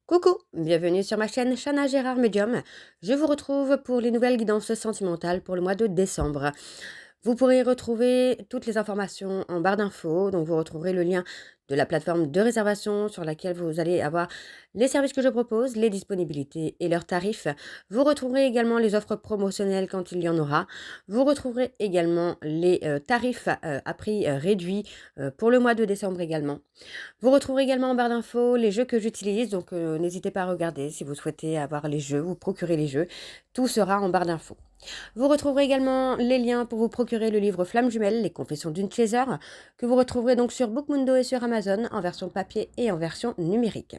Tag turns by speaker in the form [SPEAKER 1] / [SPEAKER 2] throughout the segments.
[SPEAKER 1] Coucou, bienvenue sur ma chaîne Chana Gérard Medium. Je vous retrouve pour les nouvelles guidances sentimentales pour le mois de décembre. Vous pourrez retrouver toutes les informations en barre d'infos, donc vous retrouverez le lien de la plateforme de réservation sur laquelle vous allez avoir les services que je propose, les disponibilités et leurs tarifs. Vous retrouverez également les offres promotionnelles quand il y en aura. Vous retrouverez également les tarifs à prix réduit pour le mois de décembre également. Vous retrouverez également en barre d'infos les jeux que j'utilise, donc n'hésitez pas à regarder si vous souhaitez avoir les jeux, vous procurer les jeux. Tout sera en barre d'infos. Vous retrouverez également les liens pour vous procurer le livre Flamme jumelle, les confessions d'une chaser, que vous retrouverez donc sur Bookmundo et sur Amazon en version papier et en version numérique.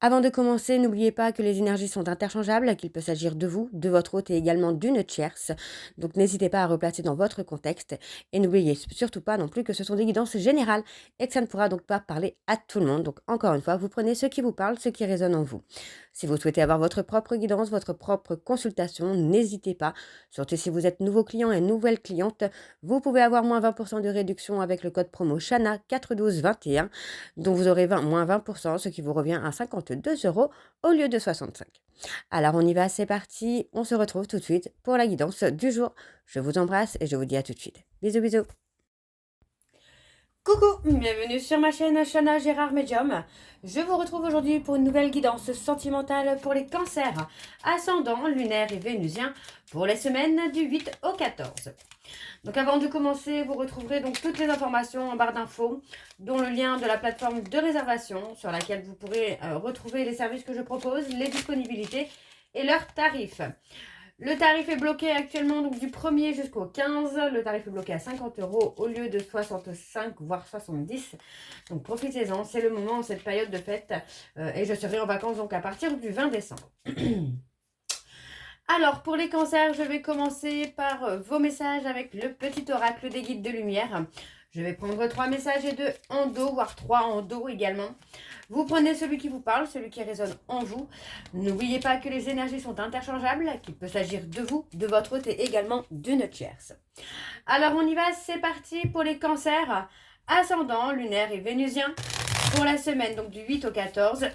[SPEAKER 1] Avant de commencer, n'oubliez pas que les énergies sont interchangeables, qu'il peut s'agir de vous, de votre hôte et également d'une tierce. Donc n'hésitez pas à replacer dans votre contexte et n'oubliez surtout pas non plus que ce sont des guidances générales et que ça ne pourra donc pas parler à tout le monde. Donc encore une fois, vous prenez ce qui vous parle, ce qui résonne en vous. Si vous souhaitez avoir votre propre guidance, votre propre consultation, n'hésitez pas. Surtout si vous êtes nouveau client et nouvelle cliente, vous pouvez avoir moins 20% de réduction avec le code promo Chana 41221, dont vous aurez moins 20%, ce qui vous revient à 52 euros au lieu de 65. Alors on y va, c'est parti, on se retrouve tout de suite pour la guidance du jour. Je vous embrasse et je vous dis à tout de suite. Bisous bisous. Coucou, bienvenue sur ma chaîne Chana Gérard Medium. Je vous retrouve aujourd'hui pour une nouvelle guidance sentimentale pour les cancers, ascendant, lunaire et vénusien pour les semaines du 8 au 14. Donc avant de commencer, vous retrouverez donc toutes les informations en barre d'infos, dont le lien de la plateforme de réservation sur laquelle vous pourrez retrouver les services que je propose, les disponibilités et leurs tarifs. Le tarif est bloqué actuellement donc du 1er jusqu'au 15. Le tarif est bloqué à 50 euros au lieu de 65 voire 70. Donc profitez-en, c'est le moment, cette période de fête. Et je serai en vacances donc à partir du 20 décembre. Alors, pour les cancers, je vais commencer par vos messages avec le petit oracle des guides de lumière. Je vais prendre 3 messages et 2 en dos, voire 3 en dos également. Vous prenez celui qui vous parle, celui qui résonne en vous. N'oubliez pas que les énergies sont interchangeables, qu'il peut s'agir de vous, de votre hôte et également d'une tierce. Alors, on y va, c'est parti pour les cancers ascendant, lunaire et vénusien pour la semaine donc du 8 au 14.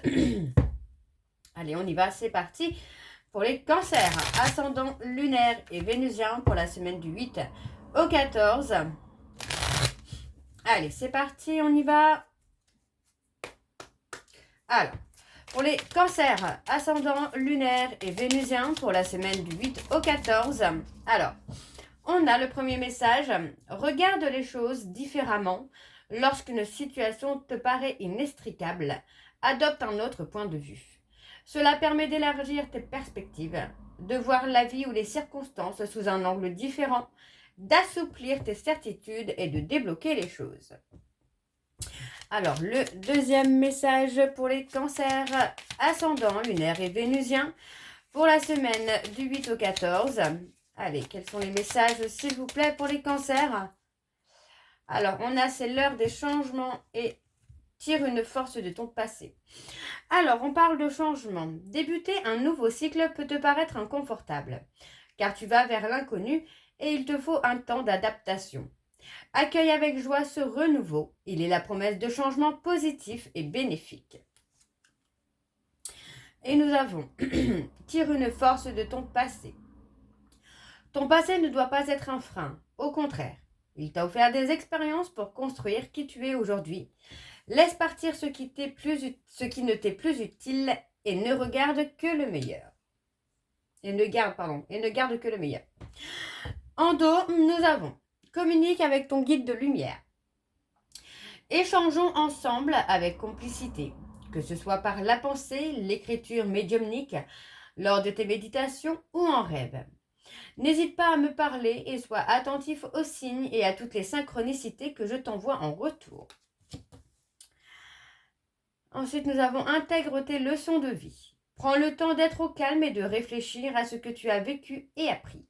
[SPEAKER 1] Allez, on y va, c'est parti. Pour les cancers, ascendant lunaire et vénusien pour la semaine du 8 au 14. Allez, c'est parti, on y va. Alors, pour les cancers, ascendant lunaire et vénusien pour la semaine du 8 au 14. Alors, on a le premier message. Regarde les choses différemment. Lorsqu'une situation te paraît inextricable, adopte un autre point de vue. Cela permet d'élargir tes perspectives, de voir la vie ou les circonstances sous un angle différent, d'assouplir tes certitudes et de débloquer les choses. Alors, le deuxième message pour les cancers ascendants, lunaires et vénusiens pour la semaine du 8 au 14. Allez, quels sont les messages, s'il vous plaît, pour les cancers? Alors, on a, c'est l'heure des changements et tire une force de ton passé. Alors, on parle de changement. Débuter un nouveau cycle peut te paraître inconfortable, car tu vas vers l'inconnu et il te faut un temps d'adaptation. Accueille avec joie ce renouveau. Il est la promesse de changement positif et bénéfique. Et nous avons tire une force de ton passé. Ton passé ne doit pas être un frein. Au contraire, il t'a offert des expériences pour construire qui tu es aujourd'hui. Laisse partir ce qui ne t'est plus utile et ne regarde que le meilleur. Et ne garde que le meilleur. En dos, nous avons communique avec ton guide de lumière. Échangeons ensemble avec complicité, que ce soit par la pensée, l'écriture médiumnique, lors de tes méditations ou en rêve. N'hésite pas à me parler et sois attentif aux signes et à toutes les synchronicités que je t'envoie en retour. Ensuite, nous avons intègre tes leçons de vie. Prends le temps d'être au calme et de réfléchir à ce que tu as vécu et appris.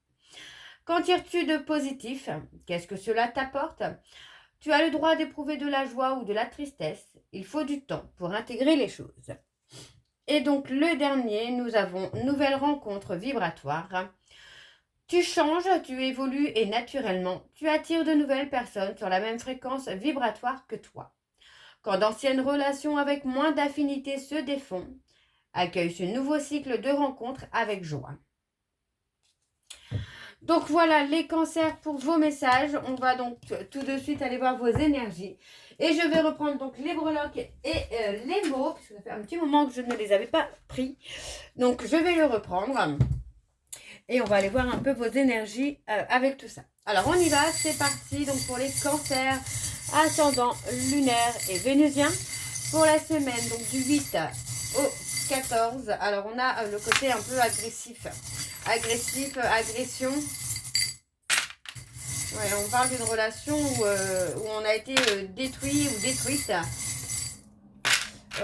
[SPEAKER 1] Qu'en tires-tu de positif? Qu'est-ce que cela t'apporte? Tu as le droit d'éprouver de la joie ou de la tristesse. Il faut du temps pour intégrer les choses. Et donc le dernier, nous avons nouvelle rencontre vibratoire. Tu changes, tu évolues et naturellement, tu attires de nouvelles personnes sur la même fréquence vibratoire que toi. Quand d'anciennes relations avec moins d'affinité se défont, accueille ce nouveau cycle de rencontres avec joie. Donc voilà les cancers pour vos messages. On va donc tout de suite aller voir vos énergies. Et je vais reprendre donc les breloques et les mots, parce que ça fait un petit moment que je ne les avais pas pris. Donc je vais le reprendre. Et on va aller voir un peu vos énergies avec tout ça. Alors on y va, c'est parti. Donc pour les cancers, ascendant lunaire et vénusien. Pour la semaine, donc du 8 au 14. Alors on a le côté un peu agressif. Agressif, agression. Ouais, on parle d'une relation où on a été détruit ou détruite.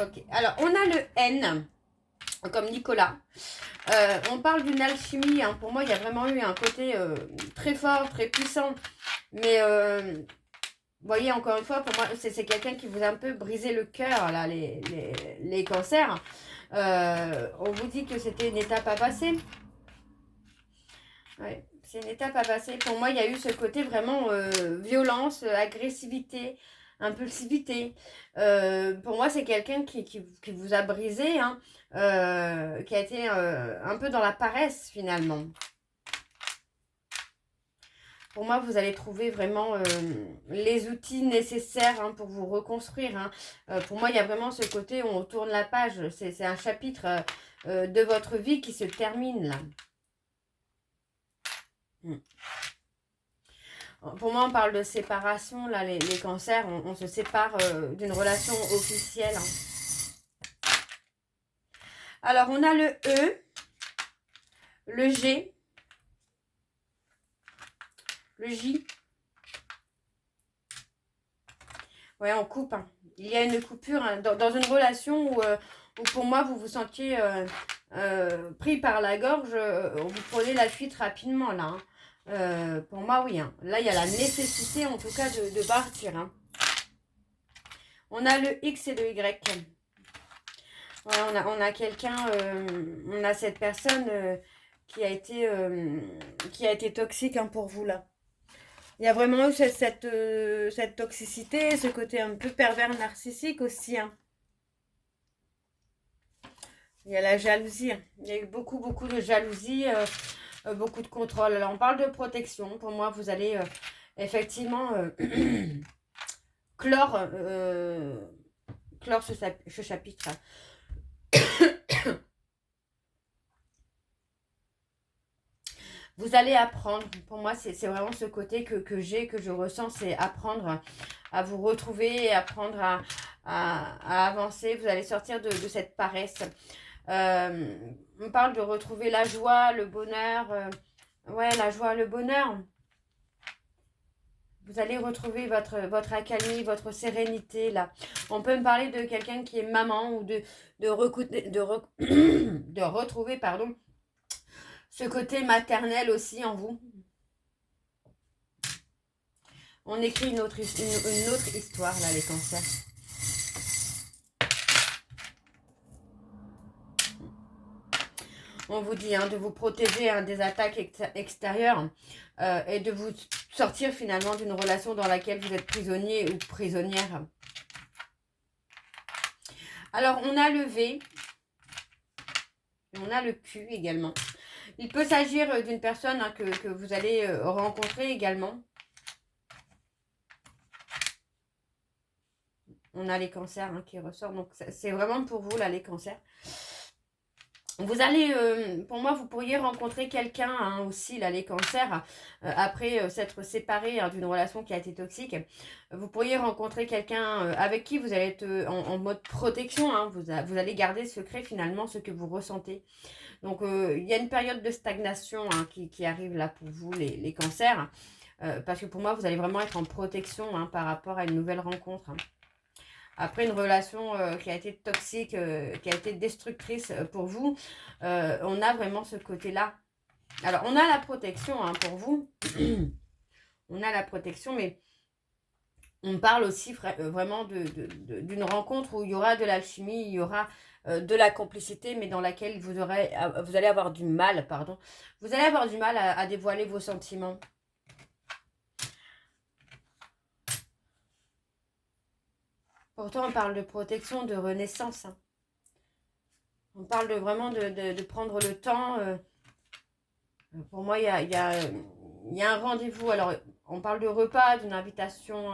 [SPEAKER 1] Ok, alors on a le N, comme Nicolas. On parle d'une alchimie. Hein. Pour moi, il y a vraiment eu un côté très fort, très puissant. Mais vous voyez, encore une fois, pour moi, c'est quelqu'un qui vous a un peu brisé le cœur, là, les cancers. On vous dit que c'était une étape à passer. Ouais, c'est une étape à passer. Pour moi, il y a eu ce côté vraiment violence, agressivité, impulsivité. Pour moi, c'est quelqu'un qui vous a brisé, hein, qui a été un peu dans la paresse finalement. Pour moi, vous allez trouver vraiment les outils nécessaires hein, pour vous reconstruire. Hein. Pour moi, il y a vraiment ce côté où on tourne la page. C'est un chapitre de votre vie qui se termine là. Pour moi, on parle de séparation. Là, les cancers, on se sépare d'une relation officielle. Hein. Alors, on a le E, le G, le J. Ouais, on coupe. Hein. Il y a une coupure hein, dans une relation où pour moi, vous vous sentiez pris par la gorge. Vous prenez la fuite rapidement, là. Hein. Pour moi, oui. Hein. Là, il y a la nécessité, en tout cas, de partir. Hein. On a le X et le Y. Ouais, on a quelqu'un, on a cette personne qui a été toxique hein, pour vous, là. Il y a vraiment eu cette toxicité, ce côté un peu pervers narcissique aussi. Hein. Il y a la jalousie. Hein. Il y a eu beaucoup, beaucoup de jalousie, beaucoup de contrôle. Alors, on parle de protection. Pour moi, vous allez effectivement clore, ce chapitre. Vous allez apprendre. Pour moi, c'est vraiment ce côté que je ressens, c'est apprendre à vous retrouver, apprendre à avancer. Vous allez sortir de cette paresse. On parle de retrouver la joie, le bonheur. Ouais, la joie, le bonheur. Vous allez retrouver votre accalmie, votre sérénité, là. On peut me parler de quelqu'un qui est maman ou de retrouver, pardon, ce côté maternel aussi en vous. On écrit une autre histoire, là, les cancers. On vous dit hein, de vous protéger hein, des attaques extérieures et de vous sortir finalement d'une relation dans laquelle vous êtes prisonnier ou prisonnière. Alors, on a le V et on a le Q également. Il peut s'agir d'une personne hein, que vous allez rencontrer également. On a les cancers hein, qui ressortent. Donc, c'est vraiment pour vous, là, les cancers. Vous allez, pour moi, vous pourriez rencontrer quelqu'un hein, aussi, là, les cancers, après s'être séparé hein, d'une relation qui a été toxique. Vous pourriez rencontrer quelqu'un avec qui vous allez être en mode protection. Hein, vous allez garder secret finalement ce que vous ressentez. Donc, il y a une période de stagnation hein, qui arrive là pour vous, les cancers. Parce que pour moi, vous allez vraiment être en protection hein, par rapport à une nouvelle rencontre. Hein. Après une relation qui a été toxique, qui a été destructrice pour vous, on a vraiment ce côté-là. Alors, on a la protection hein, pour vous. On a la protection, mais on parle aussi vraiment d'une rencontre où il y aura de l'alchimie, il y aura de la complicité, mais dans laquelle vous allez avoir du mal, pardon. Vous allez avoir du mal à dévoiler vos sentiments. Pourtant, on parle de protection, de renaissance. Hein. On parle vraiment de prendre le temps. Pour moi, il y a un rendez-vous. Alors, on parle de repas, d'une invitation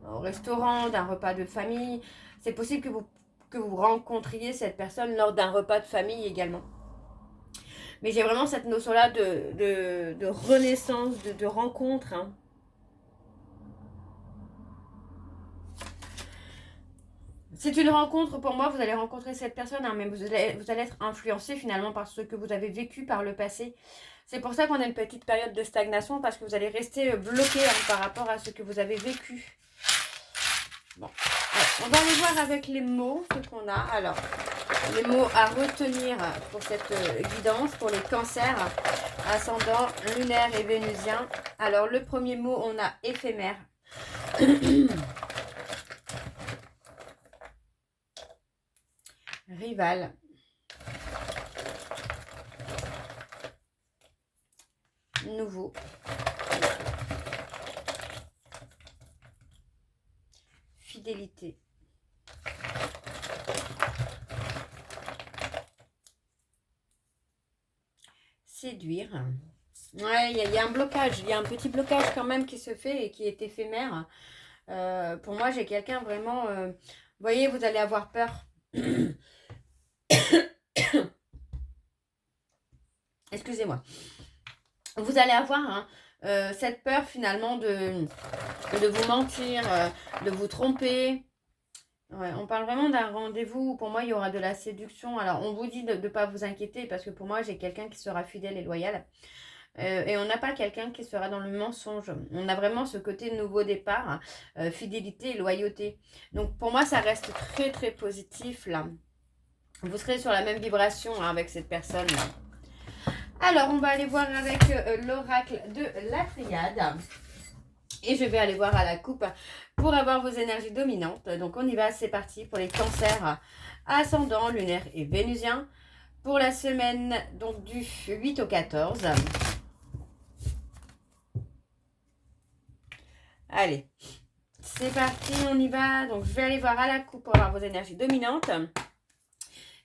[SPEAKER 1] au restaurant, d'un repas de famille. C'est possible que vous rencontriez cette personne lors d'un repas de famille également. Mais j'ai vraiment cette notion-là de renaissance, de rencontre. Hein. C'est une rencontre, pour moi, vous allez rencontrer cette personne, hein, mais vous allez être influencé finalement par ce que vous avez vécu par le passé. C'est pour ça qu'on a une petite période de stagnation, parce que vous allez rester bloqué par rapport à ce que vous avez vécu. Bon, alors, on va aller voir avec les mots ce qu'on a. Alors, les mots à retenir pour cette guidance, pour les cancers, ascendant, lunaire et vénusien. Alors, le premier mot, on a éphémère. Rival. Nouveau. Fidélité. Séduire. Ouais, il y a un blocage. Il y a un petit blocage quand même qui se fait et qui est éphémère. Pour moi, j'ai quelqu'un vraiment... vous voyez, vous allez avoir peur. Excusez-moi. Vous allez avoir cette peur finalement de vous mentir, de vous tromper. Ouais, on parle vraiment d'un rendez-vous où pour moi il y aura de la séduction. Alors on vous dit de ne pas vous inquiéter parce que pour moi j'ai quelqu'un qui sera fidèle et loyal. Et on n'a pas quelqu'un qui sera dans le mensonge. On a vraiment ce côté nouveau départ, fidélité et loyauté. Donc pour moi ça reste très très positif là. Vous serez sur la même vibration hein, avec cette personne là. Alors, on va aller voir avec l'oracle de la triade. Et je vais aller voir à la coupe pour avoir vos énergies dominantes. Donc, on y va, c'est parti pour les cancers ascendant, lunaire et vénusien. Pour la semaine donc du 8 au 14. Allez, c'est parti, on y va. Donc, je vais aller voir à la coupe pour avoir vos énergies dominantes.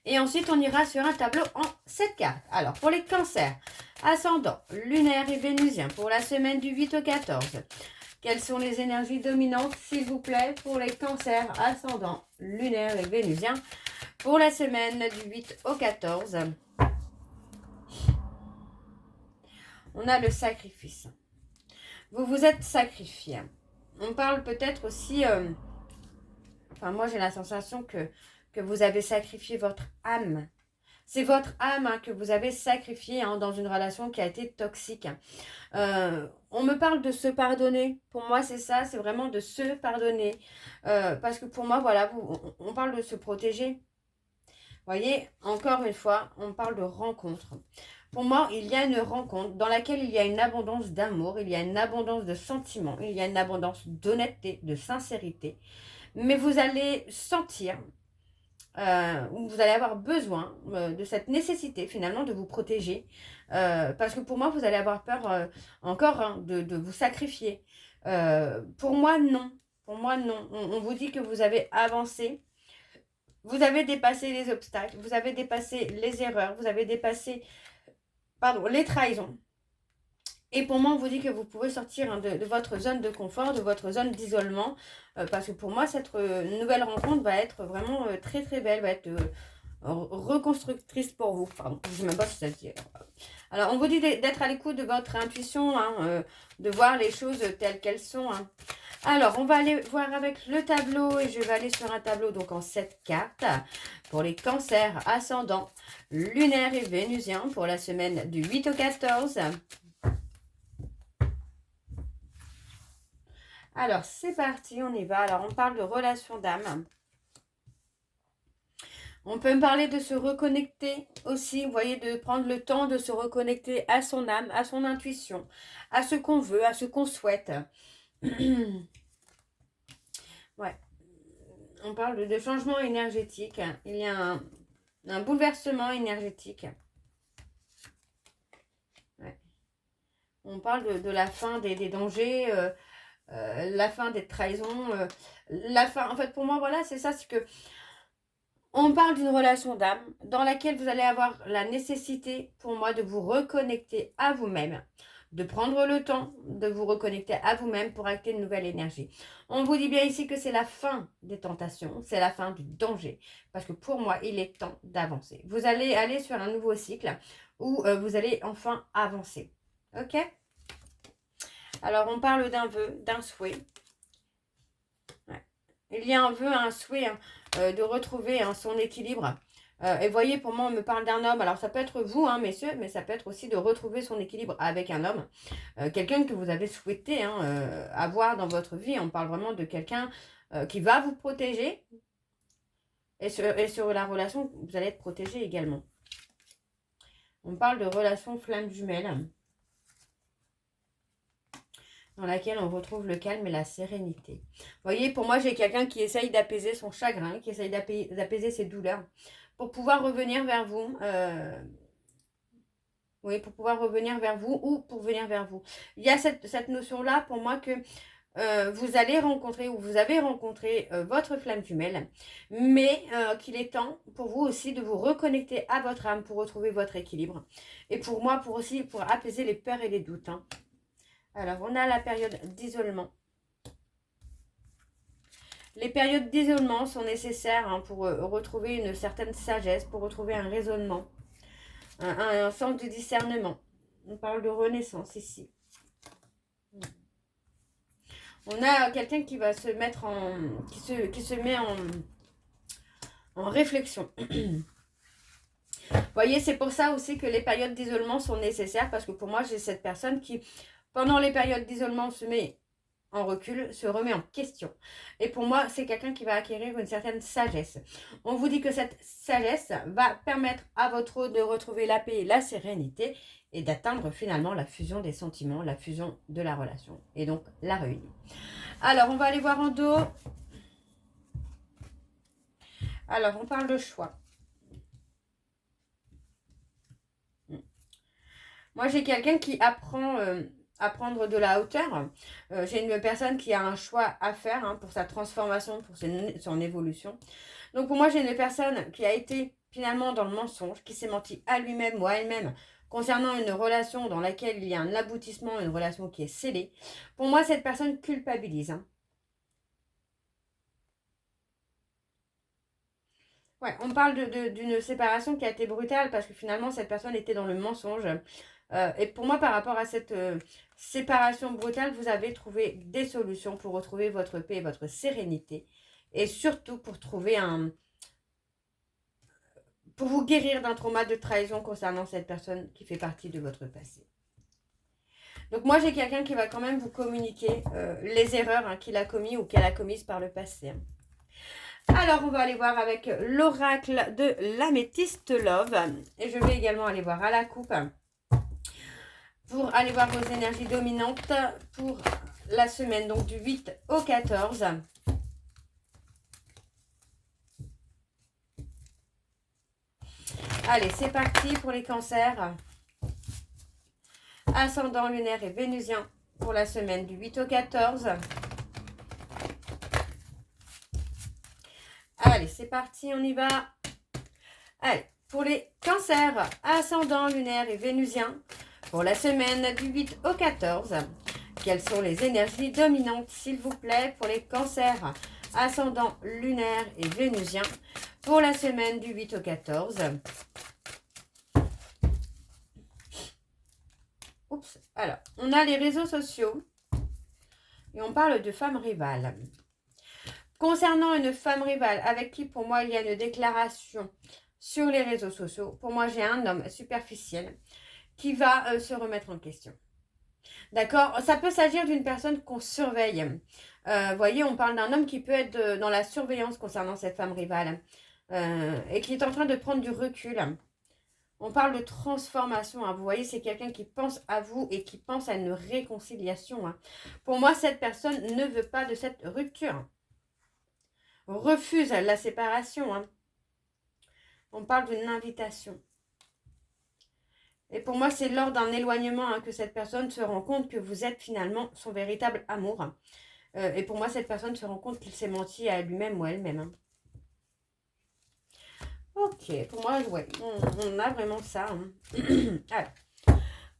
[SPEAKER 1] Et ensuite, on ira sur un tableau en 7 cartes. Alors, pour les cancers, ascendant, lunaire et vénusien, pour la semaine du 8 au 14. Quelles sont les énergies dominantes, s'il vous plaît, pour les cancers, ascendant, lunaire et vénusien, pour la semaine du 8 au 14. On a le sacrifice. Vous vous êtes sacrifié. On parle peut-être aussi... enfin, moi, j'ai la sensation que vous avez sacrifié votre âme. C'est votre âme hein, que vous avez sacrifiée hein, dans une relation qui a été toxique. On me parle de se pardonner. Pour moi, c'est ça, c'est vraiment de se pardonner. Parce que pour moi, voilà, on parle de se protéger. Vous voyez, encore une fois, on parle de rencontre. Pour moi, il y a une rencontre dans laquelle il y a une abondance d'amour, il y a une abondance de sentiments, il y a une abondance d'honnêteté, de sincérité. Mais vous allez sentir... vous allez avoir besoin de cette nécessité finalement de vous protéger parce que pour moi vous allez avoir peur encore hein, de vous sacrifier. Pour moi non, on vous dit que vous avez avancé, vous avez dépassé les obstacles, vous avez dépassé les erreurs, vous avez dépassé les trahisons. Et pour moi, on vous dit que vous pouvez sortir hein, de votre zone de confort, de votre zone d'isolement. Parce que pour moi, cette nouvelle rencontre va être vraiment très très belle, va être reconstructrice pour vous. Pardon, je ne sais même pas si ça se dit. Alors, on vous dit d'être à l'écoute de votre intuition, hein, de voir les choses telles qu'elles sont. Hein. Alors, on va aller voir avec le tableau et je vais aller sur un tableau donc en 7 cartes pour les cancers ascendants, lunaires et vénusiens pour la semaine du 8 au 14. Alors, c'est parti, on y va. Alors, on parle de relation d'âme. On peut me parler de se reconnecter aussi, vous voyez, de prendre le temps de se reconnecter à son âme, à son intuition, à ce qu'on veut, à ce qu'on souhaite. Ouais. On parle de changement énergétique. Il y a un bouleversement énergétique. Ouais. On parle de la fin des dangers, la fin des trahisons, la fin, en fait pour moi voilà c'est ça, c'est que on parle d'une relation d'âme dans laquelle vous allez avoir la nécessité pour moi de vous reconnecter à vous-même, de prendre le temps de vous reconnecter à vous-même pour acter une nouvelle énergie. On vous dit bien ici que c'est la fin des tentations, c'est la fin du danger, parce que pour moi il est temps d'avancer. Vous allez aller sur un nouveau cycle où vous allez enfin avancer. Ok? Alors, on parle d'un vœu, d'un souhait. Ouais. Il y a un vœu, un souhait de retrouver son équilibre. Et voyez, pour moi, on me parle d'un homme. Alors, ça peut être vous, hein, messieurs, mais ça peut être aussi de retrouver son équilibre avec un homme. Quelqu'un que vous avez souhaité avoir dans votre vie. On parle vraiment de quelqu'un qui va vous protéger. Et sur la relation, vous allez être protégé également. On parle de relation flamme jumelle, dans laquelle on retrouve le calme et la sérénité. Vous voyez, pour moi, j'ai quelqu'un qui essaye d'apaiser son chagrin, qui essaye d'apaiser ses douleurs, pour pouvoir revenir vers vous. Oui, pour pouvoir revenir vers vous ou pour venir vers vous. Il y a cette notion-là, pour moi, que vous allez rencontrer ou vous avez rencontré votre flamme jumelle, mais qu'il est temps pour vous aussi de vous reconnecter à votre âme pour retrouver votre équilibre. Et pour moi, pour apaiser les peurs et les doutes. Hein. Alors, on a la période d'isolement. Les périodes d'isolement sont nécessaires pour retrouver une certaine sagesse, pour retrouver un raisonnement, un sens de discernement. On parle de renaissance ici. On a quelqu'un qui va se mettre qui se met en réflexion. Vous voyez, c'est pour ça aussi que les périodes d'isolement sont nécessaires, parce que pour moi, j'ai cette personne qui, pendant les périodes d'isolement, se met en recul, se remet en question. Et pour moi, c'est quelqu'un qui va acquérir une certaine sagesse. On vous dit que cette sagesse va permettre à votre eau de retrouver la paix et la sérénité et d'atteindre finalement la fusion des sentiments, la fusion de la relation et donc la réunion. Alors, on va aller voir en dos. Alors, on parle de choix. Moi, j'ai quelqu'un qui apprend à prendre de la hauteur. J'ai une personne qui a un choix à faire pour sa transformation, pour son évolution. Donc, pour moi, j'ai une personne qui a été finalement dans le mensonge, qui s'est menti à lui-même ou à elle-même concernant une relation dans laquelle il y a un aboutissement, une relation qui est scellée. Pour moi, cette personne culpabilise. Ouais, on parle d'une séparation qui a été brutale parce que finalement, cette personne était dans le mensonge. Et pour moi, par rapport à cette séparation brutale, vous avez trouvé des solutions pour retrouver votre paix et votre sérénité. Et surtout pour trouver pour vous guérir d'un trauma de trahison concernant cette personne qui fait partie de votre passé. Donc moi, j'ai quelqu'un qui va quand même vous communiquer les erreurs qu'il a commises ou qu'elle a commises par le passé. Alors, on va aller voir avec l'oracle de l'améthyste Love. Et je vais également aller voir à la coupe pour aller voir vos énergies dominantes pour la semaine, donc du 8 au 14. Allez, c'est parti pour les cancers. Ascendant lunaire et vénusien pour la semaine du 8 au 14. Allez, c'est parti, on y va. Allez, pour les cancers, ascendant lunaire et vénusien pour la semaine du 8 au 14. Quelles sont les énergies dominantes, s'il vous plaît, pour les cancers, ascendant lunaire et vénusien pour la semaine du 8 au 14. Oups, alors, on a les réseaux sociaux et on parle de femmes rivales. Concernant une femme rivale avec qui, pour moi, il y a une déclaration sur les réseaux sociaux, pour moi, j'ai un homme superficiel qui va se remettre en question. D'accord? Ça peut s'agir d'une personne qu'on surveille. Vous voyez, on parle d'un homme qui peut être dans la surveillance concernant cette femme rivale et qui est en train de prendre du recul. On parle de transformation. Vous voyez, c'est quelqu'un qui pense à vous et qui pense à une réconciliation. Pour moi, cette personne ne veut pas de cette rupture. Refuse la séparation. On parle d'une invitation. Et pour moi, c'est lors d'un éloignement que cette personne se rend compte que vous êtes finalement son véritable amour. Et pour moi, cette personne se rend compte qu'il s'est menti à lui-même ou à elle-même. Hein. Ok, pour moi, ouais, on a vraiment ça. Hein. Alors,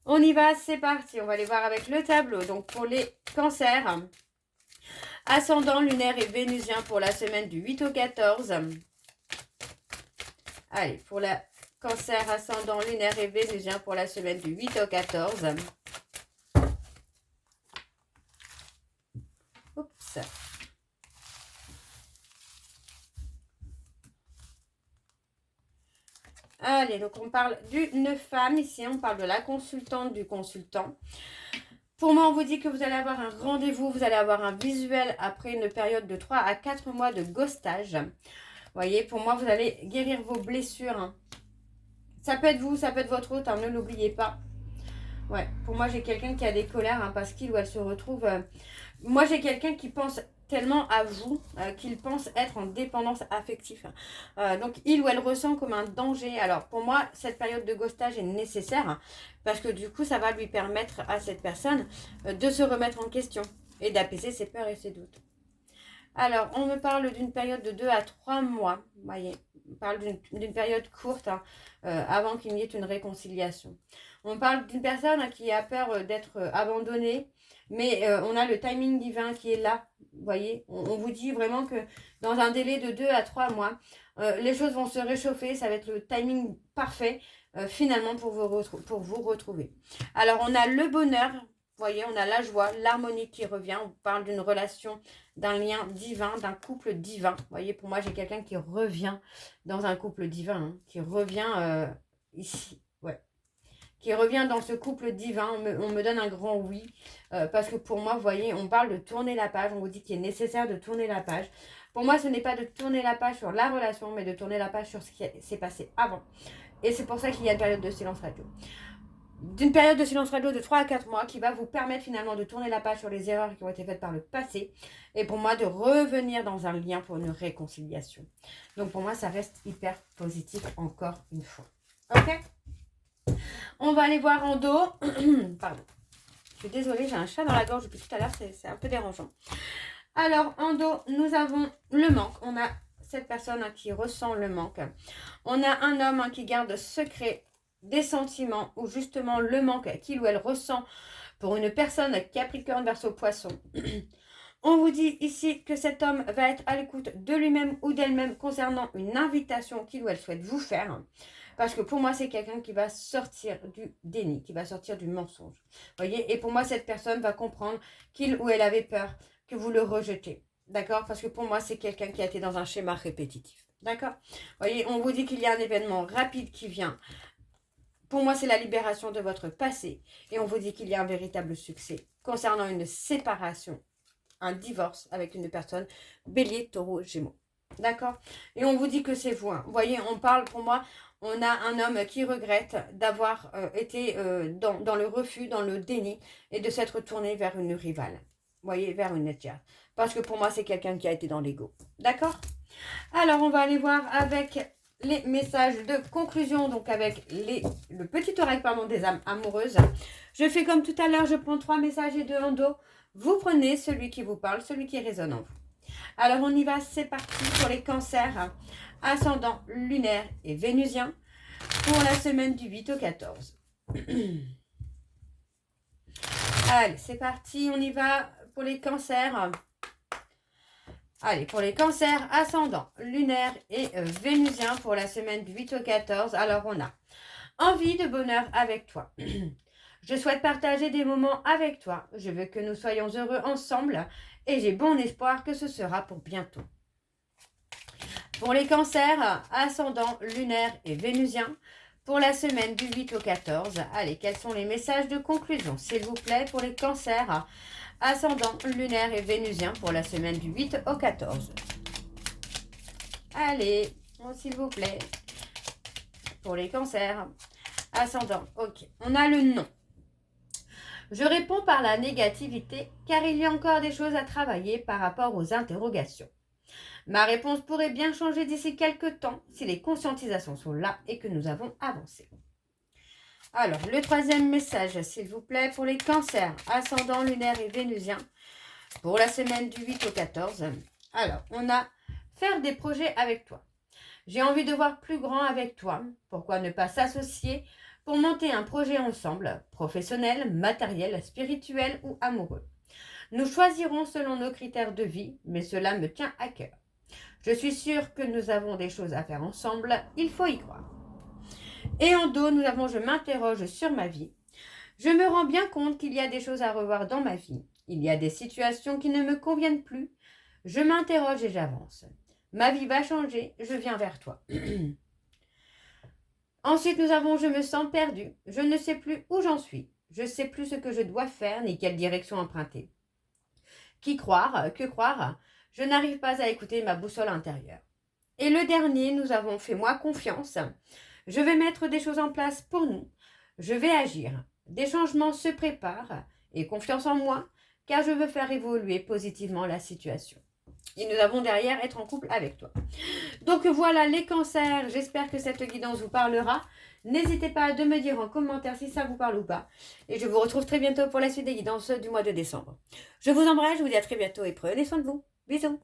[SPEAKER 1] on y va, c'est parti. On va aller voir avec le tableau. Donc, pour les cancers, ascendant lunaire et vénusien pour la semaine du 8 au 14. Allez, pour la cancer, ascendant lunaire et vénusien pour la semaine du 8 au 14. Oups. Allez, donc on parle d'une femme ici, on parle de la consultante, du consultant. Pour moi, on vous dit que vous allez avoir un rendez-vous, vous allez avoir un visuel après une période de 3 à 4 mois de ghostage. Vous voyez, pour moi, vous allez guérir vos blessures. Hein. Ça peut être vous, ça peut être votre hôte, hein, ne l'oubliez pas. Ouais, pour moi, j'ai quelqu'un qui a des colères hein, parce qu'il ou elle se retrouve... Moi, j'ai quelqu'un qui pense tellement à vous qu'il pense être en dépendance affective. Donc, il ou elle ressent comme un danger. Alors, pour moi, cette période de ghostage est nécessaire hein, parce que du coup, ça va lui permettre à cette personne de se remettre en question et d'apaiser ses peurs et ses doutes. Alors, on me parle d'une période de 2 à 3 mois. Vous voyez, on parle d'une période courte hein, avant qu'il n'y ait une réconciliation. On parle d'une personne hein, qui a peur d'être abandonnée, mais on a le timing divin qui est là. Vous voyez, on vous dit vraiment que dans un délai de 2 à 3 mois, les choses vont se réchauffer. Ça va être le timing parfait finalement pour vous retrouver. Alors, on a le bonheur. Vous voyez, on a la joie, l'harmonie qui revient. On parle d'une relation, d'un lien divin, d'un couple divin. Vous voyez, pour moi, j'ai quelqu'un qui revient dans un couple divin, hein, qui revient ici, ouais. Qui revient dans ce couple divin. On me donne un grand oui. Parce que pour moi, vous voyez, on parle de tourner la page. On vous dit qu'il est nécessaire de tourner la page. Pour moi, ce n'est pas de tourner la page sur la relation, mais de tourner la page sur ce qui s'est passé avant. Et c'est pour ça qu'il y a une période de silence radio. D'une période de silence radio de 3 à 4 mois qui va vous permettre finalement de tourner la page sur les erreurs qui ont été faites par le passé et pour moi de revenir dans un lien pour une réconciliation. Donc pour moi ça reste hyper positif encore une fois. Ok ? On va aller voir en dos. Pardon. Je suis désolée, j'ai un chat dans la gorge depuis tout à l'heure, c'est un peu dérangeant. Alors en dos, nous avons le manque. On a cette personne hein, qui ressent le manque. On a un homme hein, qui garde secret des sentiments ou justement le manque qu'il ou elle ressent pour une personne Capricorne Verseau Poisson. On vous dit ici que cet homme va être à l'écoute de lui-même ou d'elle-même concernant une invitation qu'il ou elle souhaite vous faire. Parce que pour moi, c'est quelqu'un qui va sortir du déni, qui va sortir du mensonge. Voyez, et pour moi, cette personne va comprendre qu'il ou elle avait peur que vous le rejetez. D'accord? Parce que pour moi, c'est quelqu'un qui a été dans un schéma répétitif. D'accord? Voyez, on vous dit qu'il y a un événement rapide qui vient. Pour moi, c'est la libération de votre passé. Et on vous dit qu'il y a un véritable succès concernant une séparation, un divorce avec une personne Bélier, Taureau, Gémeaux. D'accord? Et on vous dit que c'est vous. Hein. Vous voyez, on parle, pour moi, on a un homme qui regrette d'avoir été dans le refus, dans le déni et de s'être tourné vers une rivale. Vous voyez, vers une étière. Parce que pour moi, c'est quelqu'un qui a été dans l'ego. D'accord? Alors, on va aller voir avec les messages de conclusion, donc avec le petit oracle des âmes amoureuses. Je fais comme tout à l'heure, je prends 3 messages et 2 en dos. Vous prenez celui qui vous parle, celui qui résonne en vous. Alors, on y va, c'est parti pour les cancers, ascendant lunaire et vénusien, pour la semaine du 8 au 14. Allez, c'est parti, on y va pour les cancers. Allez, pour les cancers, ascendant lunaire et vénusien pour la semaine du 8 au 14. Alors, on a envie de bonheur avec toi. Je souhaite partager des moments avec toi. Je veux que nous soyons heureux ensemble et j'ai bon espoir que ce sera pour bientôt. Pour les cancers, ascendant lunaire et vénusien, pour la semaine du 8 au 14. Allez, quels sont les messages de conclusion, s'il vous plaît, pour les cancers, ascendant lunaire et vénusien, pour la semaine du 8 au 14. Allez, s'il vous plaît, pour les cancers, ascendant, ok. On a le non. Je réponds par la négativité, car il y a encore des choses à travailler par rapport aux interrogations. Ma réponse pourrait bien changer d'ici quelques temps si les conscientisations sont là et que nous avons avancé. Alors, le troisième message, s'il vous plaît, pour les cancers, ascendant lunaire et vénusien, Pour la semaine du 8 au 14, alors, on a faire des projets avec toi. J'ai envie de voir plus grand avec toi. Pourquoi ne pas s'associer pour monter un projet ensemble, professionnel, matériel, spirituel ou amoureux? Nous choisirons selon nos critères de vie, mais cela me tient à cœur. Je suis sûre que nous avons des choses à faire ensemble, il faut y croire. Et en dos, nous avons je m'interroge sur ma vie. Je me rends bien compte qu'il y a des choses à revoir dans ma vie. Il y a des situations qui ne me conviennent plus. Je m'interroge et j'avance. Ma vie va changer, je viens vers toi. Ensuite, nous avons je me sens perdu. Je ne sais plus où j'en suis. Je ne sais plus ce que je dois faire ni quelle direction emprunter. Qui croire? Que croire? Je n'arrive pas à écouter ma boussole intérieure. Et le dernier, nous avons fait-moi confiance. Je vais mettre des choses en place pour nous. Je vais agir. Des changements se préparent et confiance en moi, car je veux faire évoluer positivement la situation. Et nous avons derrière être en couple avec toi. Donc voilà les cancers, j'espère que cette guidance vous parlera. N'hésitez pas à me dire en commentaire si ça vous parle ou pas. Et je vous retrouve très bientôt pour la suite des guidances du mois de décembre. Je vous embrasse, je vous dis à très bientôt et prenez soin de vous. Bisous.